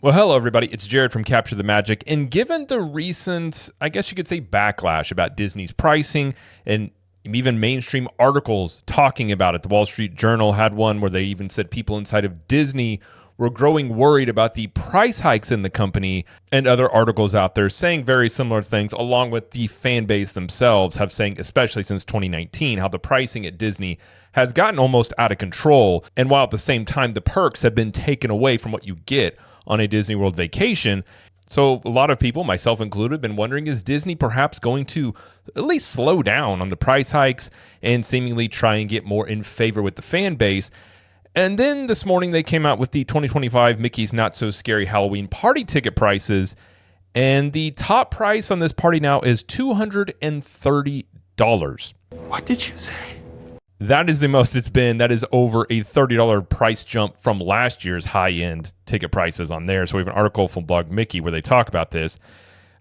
Well, hello, everybody. It's Jared from Capture the Magic. And given the recent, I guess you could say, backlash about Disney's pricing and even mainstream articles talking about it, the Wall Street Journal had one where they even said people inside of Disney were growing worried about the price hikes in the company, and other articles out there saying very similar things, along with the fan base themselves have saying, especially since 2019, how the pricing at Disney has gotten almost out of control. And while at the same time, the perks have been taken away from what you get on a Disney World vacation. So a lot of people, myself included, have been wondering, is Disney perhaps going to at least slow down on the price hikes and seemingly try and get more in favor with the fan base? And then this morning they came out with the 2025 Mickey's Not So Scary Halloween party ticket prices. And the top price on this party now is $230. What did you say? That is the most it's been. That is over a $30 price jump from last year's high-end ticket prices on there. So we have an article from Blog Mickey where they talk about this.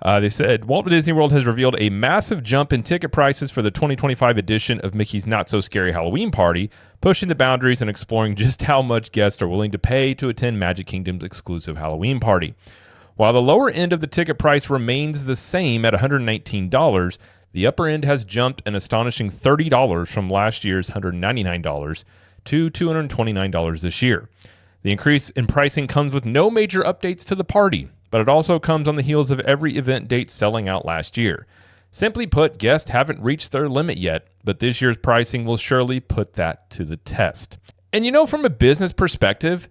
They said, Walt Disney World has revealed a massive jump in ticket prices for the 2025 edition of Mickey's Not So Scary Halloween Party, pushing the boundaries and exploring just how much guests are willing to pay to attend Magic Kingdom's exclusive Halloween party. While the lower end of the ticket price remains the same at $119, the upper end has jumped an astonishing $30 from last year's $199 to $229 this year. The increase in pricing comes with no major updates to the party, but it also comes on the heels of every event date selling out last year. Simply put, guests haven't reached their limit yet, but this year's pricing will surely put that to the test. And you know, from a business perspective,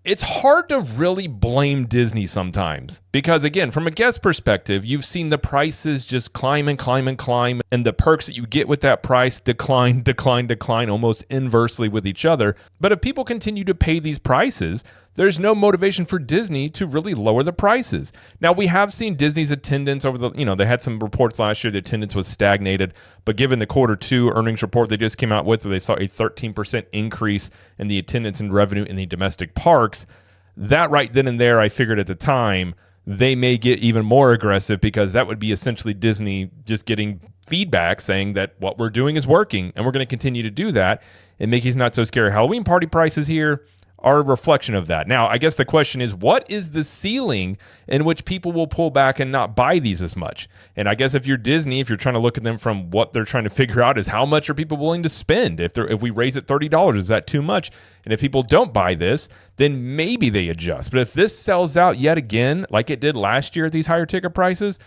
it's hard to really blame Disney sometimes because, again, from a guest perspective, you've seen the prices just climb and climb and climb, and the perks that you get with that price decline almost inversely with each other. But if people continue to pay these prices, there's no motivation for Disney to really lower the prices. Now, we have seen Disney's attendance they had some reports last year, the attendance was stagnated, but given the Q2 earnings report they just came out with, where they saw a 13% increase in the attendance and revenue in the domestic parks, that right then and there, I figured at the time, they may get even more aggressive because that would be essentially Disney just getting feedback saying that what we're doing is working and we're going to continue to do that. And Mickey's Not So Scary Halloween party prices here are a reflection of that. Now, I guess the question is, what is the ceiling in which people will pull back and not buy these as much? And I guess if you're Disney, if you're trying to look at them from what they're trying to figure out is how much are people willing to spend? If we raise it $30, is that too much? And if people don't buy this, then maybe they adjust. But if this sells out yet again, like it did last year at these higher ticket prices,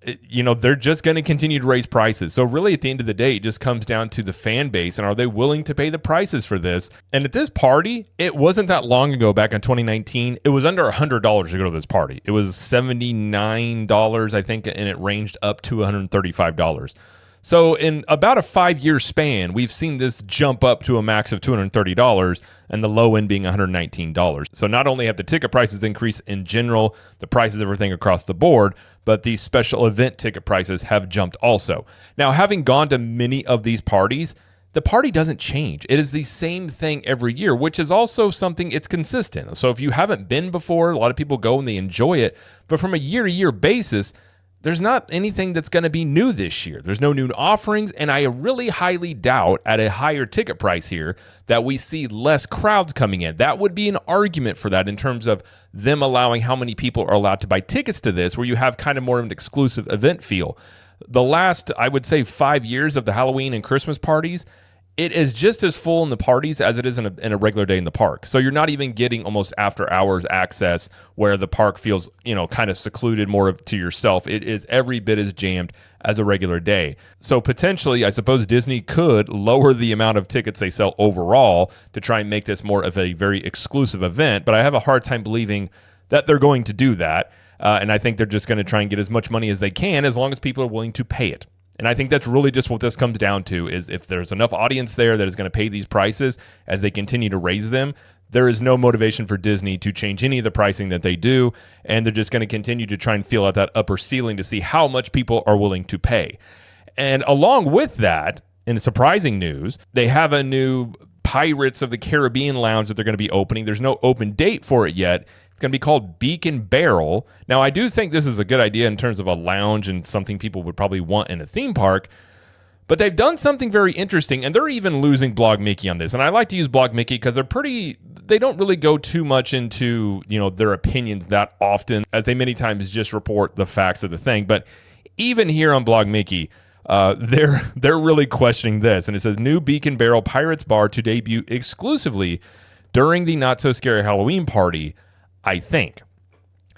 they're just going to continue to raise prices. So really, at the end of the day, it just comes down to the fan base and are they willing to pay the prices for this? And at this party, it wasn't that long ago, back in 2019, it was under $100 to go to this party. It was $79, I think, and it ranged up to $135. So in about a 5-year span, we've seen this jump up to a max of $230 and the low end being $119. So not only have the ticket prices increased in general, the prices of everything across the board, but these special event ticket prices have jumped also. Now, having gone to many of these parties, the party doesn't change. It is the same thing every year, which is also something, it's consistent. So if you haven't been before, a lot of people go and they enjoy it, but from a year-to-year basis, there's not anything that's going to be new this year. There's no new offerings, and I really highly doubt at a higher ticket price here that we see less crowds coming in. That would be an argument for that in terms of them allowing how many people are allowed to buy tickets to this, where you have kind of more of an exclusive event feel. The last, I would say, 5 years of the Halloween and Christmas parties, it is just as full in the parties as it is in a regular day in the park. So you're not even getting almost after hours access where the park feels, kind of secluded more to yourself. It is every bit as jammed as a regular day. So potentially, I suppose Disney could lower the amount of tickets they sell overall to try and make this more of a very exclusive event. But I have a hard time believing that they're going to do that. And I think they're just going to try and get as much money as they can as long as people are willing to pay it. And I think that's really just what this comes down to, is if there's enough audience there that is going to pay these prices as they continue to raise them, there is no motivation for Disney to change any of the pricing that they do, and they're just going to continue to try and feel out that upper ceiling to see how much people are willing to pay. And along with that, in surprising news, they have a new Pirates of the Caribbean lounge that they're going to be opening. There's no open date for it yet. It's going to be called Beacon Barrel. Now, I do think this is a good idea in terms of a lounge and something people would probably want in a theme park, but they've done something very interesting, and they're even losing Blog Mickey on this. And I like to use Blog Mickey because they don't really go too much into, their opinions that often, as they many times just report the facts of the thing. But even here on Blog Mickey, they're really questioning this. And it says, new Beacon Barrel Pirates Bar to debut exclusively during the Not So Scary Halloween party, I think.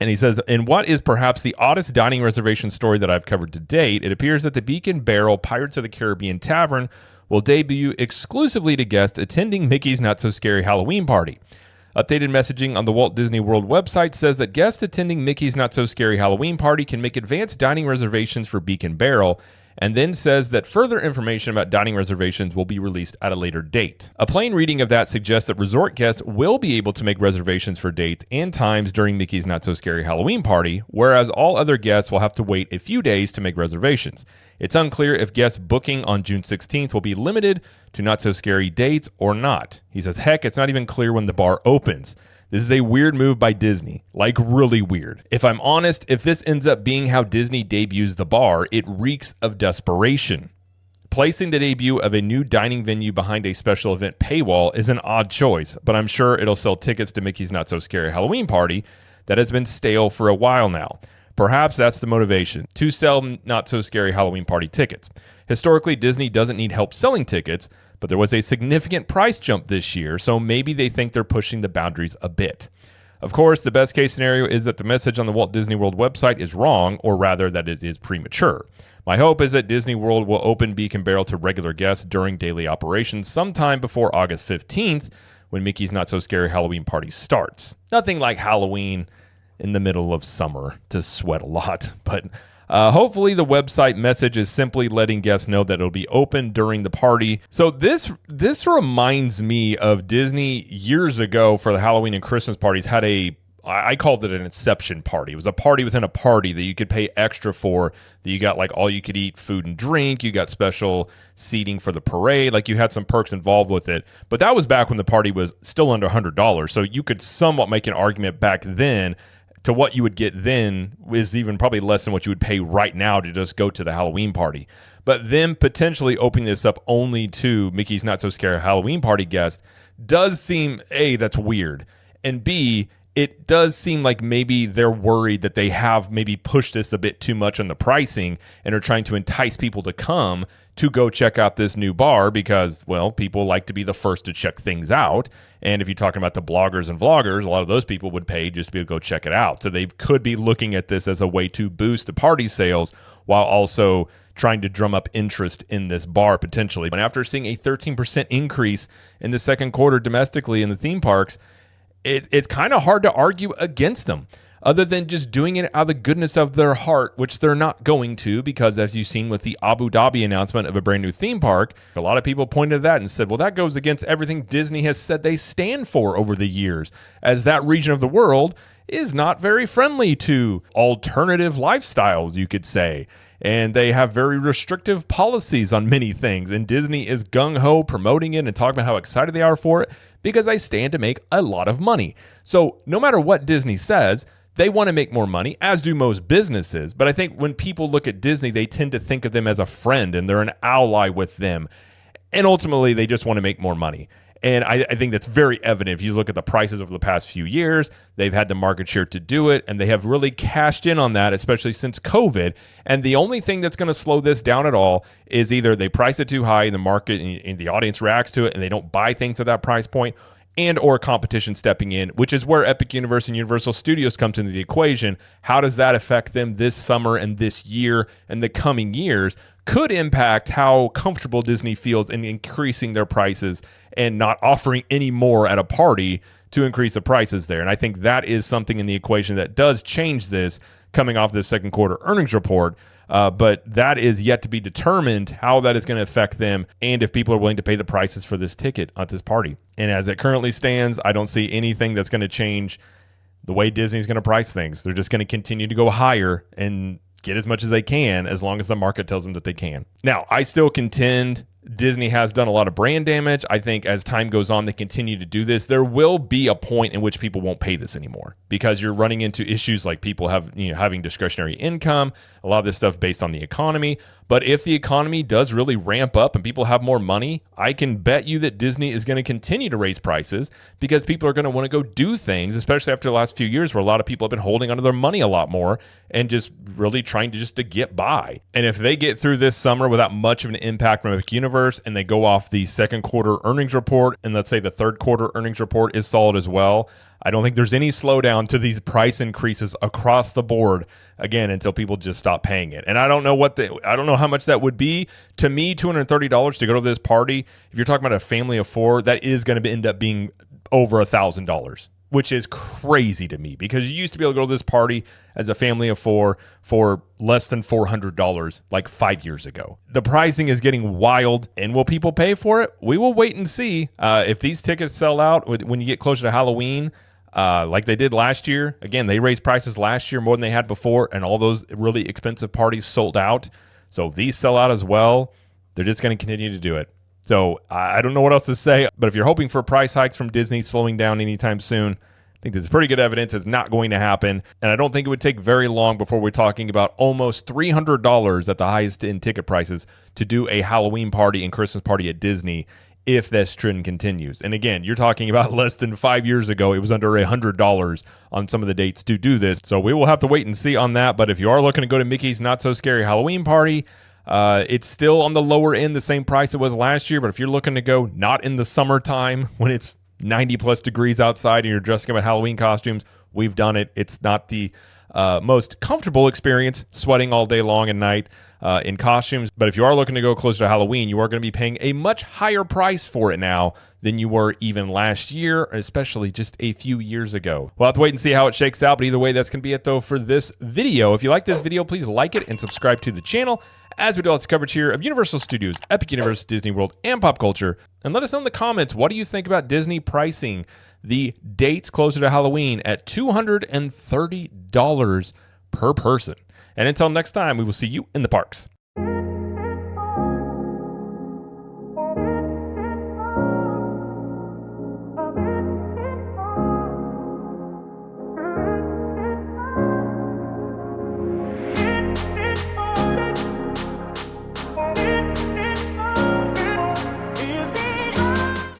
And he says, in what is perhaps the oddest dining reservation story that I've covered to date, it appears that the Beacon Barrel Pirates of the Caribbean Tavern will debut exclusively to guests attending Mickey's Not So Scary Halloween party. Updated messaging on the Walt Disney World website says that guests attending Mickey's Not So Scary Halloween party can make advanced dining reservations for Beacon Barrel, and then says that further information about dining reservations will be released at a later date. A plain reading of that suggests that resort guests will be able to make reservations for dates and times during Mickey's Not So Scary Halloween party, whereas all other guests will have to wait a few days to make reservations. It's unclear if guests booking on June 16th will be limited to Not So Scary dates or not. He says, heck, it's not even clear when the bar opens. This is a weird move by Disney, like really weird. If I'm honest, if this ends up being how Disney debuts the bar, it reeks of desperation. Placing the debut of a new dining venue behind a special event paywall is an odd choice, but I'm sure it'll sell tickets to Mickey's Not So Scary Halloween party that has been stale for a while now. Perhaps that's the motivation, to sell Not So Scary Halloween party tickets. Historically, Disney doesn't need help selling tickets, but there was a significant price jump this year, so maybe they think they're pushing the boundaries a bit. Of course, the best case scenario is that the message on the Walt Disney World website is wrong, or rather that it is premature. My hope is that Disney World will open Beacon Barrel to regular guests during daily operations sometime before August 15th, when Mickey's Not So Scary Halloween party starts. Nothing like Halloween in the middle of summer to sweat a lot, but hopefully the website message is simply letting guests know that it'll be open during the party. So this reminds me of Disney years ago for the Halloween and Christmas parties had I called it an Inception party. It was a party within a party that you could pay extra for, that you got like all you could eat food and drink. You got special seating for the parade. Like you had some perks involved with it. But that was back when the party was still under $100. So you could somewhat make an argument back then to what you would get then is even probably less than what you would pay right now to just go to the Halloween party. But then potentially opening this up only to Mickey's Not So Scary Halloween party guests does seem, A, that's weird. And B, it does seem like maybe they're worried that they have maybe pushed this a bit too much on the pricing and are trying to entice people to come to go check out this new bar because, well, people like to be the first to check things out. And if you're talking about the bloggers and vloggers, a lot of those people would pay just to be able to go check it out. So they could be looking at this as a way to boost the party sales while also trying to drum up interest in this bar potentially. But after seeing a 13% increase in the second quarter domestically in the theme parks, it's kind of hard to argue against them, other than just doing it out of the goodness of their heart, which they're not going to, because as you've seen with the Abu Dhabi announcement of a brand new theme park, a lot of people pointed to that and said, well, that goes against everything Disney has said they stand for over the years, as that region of the world is not very friendly to alternative lifestyles, you could say. And they have very restrictive policies on many things. And Disney is gung-ho promoting it and talking about how excited they are for it because they stand to make a lot of money. So no matter what Disney says, they want to make more money, as do most businesses. But I think when people look at Disney, they tend to think of them as a friend and they're an ally with them. And ultimately, they just want to make more money. And I think that's very evident. If you look at the prices over the past few years, they've had the market share to do it, and they have really cashed in on that, especially since COVID. And the only thing that's going to slow this down at all is either they price it too high in the market and the audience reacts to it and they don't buy things at that price point, and or competition stepping in, which is where Epic Universe and Universal Studios comes into the equation. How does that affect them this summer and this year and the coming years could impact how comfortable Disney feels in increasing their prices and not offering any more at a party to increase the prices there. And I think that is something in the equation that does change this coming off this second quarter earnings report. But that is yet to be determined how that is going to affect them and if people are willing to pay the prices for this ticket at this party. And as it currently stands, I don't see anything that's going to change the way Disney's going to price things. They're just going to continue to go higher and get as much as they can as long as the market tells them that they can. Now, I still contend Disney has done a lot of brand damage. I think as time goes on, they continue to do this. There will be a point in which people won't pay this anymore because you're running into issues like people having discretionary income, a lot of this stuff based on the economy. But if the economy does really ramp up and people have more money, I can bet you that Disney is going to continue to raise prices because people are going to want to go do things, especially after the last few years where a lot of people have been holding onto their money a lot more and just really trying to get by. And if they get through this summer without much of an impact from Epic Universe and they go off the second quarter earnings report, and let's say the third quarter earnings report is solid as well, I don't think there's any slowdown to these price increases across the board again until people just stop paying it. And I don't know how much that would be. To me, $230 to go to this party, if you're talking about a family of four, that is going to end up being over $1,000, which is crazy to me because you used to be able to go to this party as a family of four for less than $400 like 5 years ago. The pricing is getting wild, and will people pay for it? We will wait and see. If these tickets sell out when you get closer to Halloween, like they did last year. Again, they raised prices last year more than they had before, and all those really expensive parties sold out. So if these sell out as well, they're just going to continue to do it. So I don't know what else to say, but if you're hoping for price hikes from Disney slowing down anytime soon, I think this is pretty good evidence it's not going to happen. And I don't think it would take very long before we're talking about almost $300 at the highest end ticket prices to do a Halloween party and Christmas party at Disney if this trend continues. And again, you're talking about less than 5 years ago, it was under $100 on some of the dates to do this. So we will have to wait and see on that. But if you are looking to go to Mickey's Not So Scary Halloween Party, it's still on the lower end, the same price it was last year. But if you're looking to go not in the summertime when it's 90 plus degrees outside and you're dressing up in Halloween costumes, we've done it. It's not the most comfortable experience, sweating all day long and night in costumes. But if you are looking to go closer to Halloween, you are going to be paying a much higher price for it now than you were even last year, especially just a few years ago. We'll have to wait and see how it shakes out. But either way, that's going to be it, though, for this video. If you like this video, please like it and subscribe to the channel as we do lots of coverage here of Universal Studios, Epic Universe, Disney World, and pop culture. And let us know in the comments, what do you think about Disney pricing the dates closer to Halloween at $230 per person? And until next time, we will see you in the parks.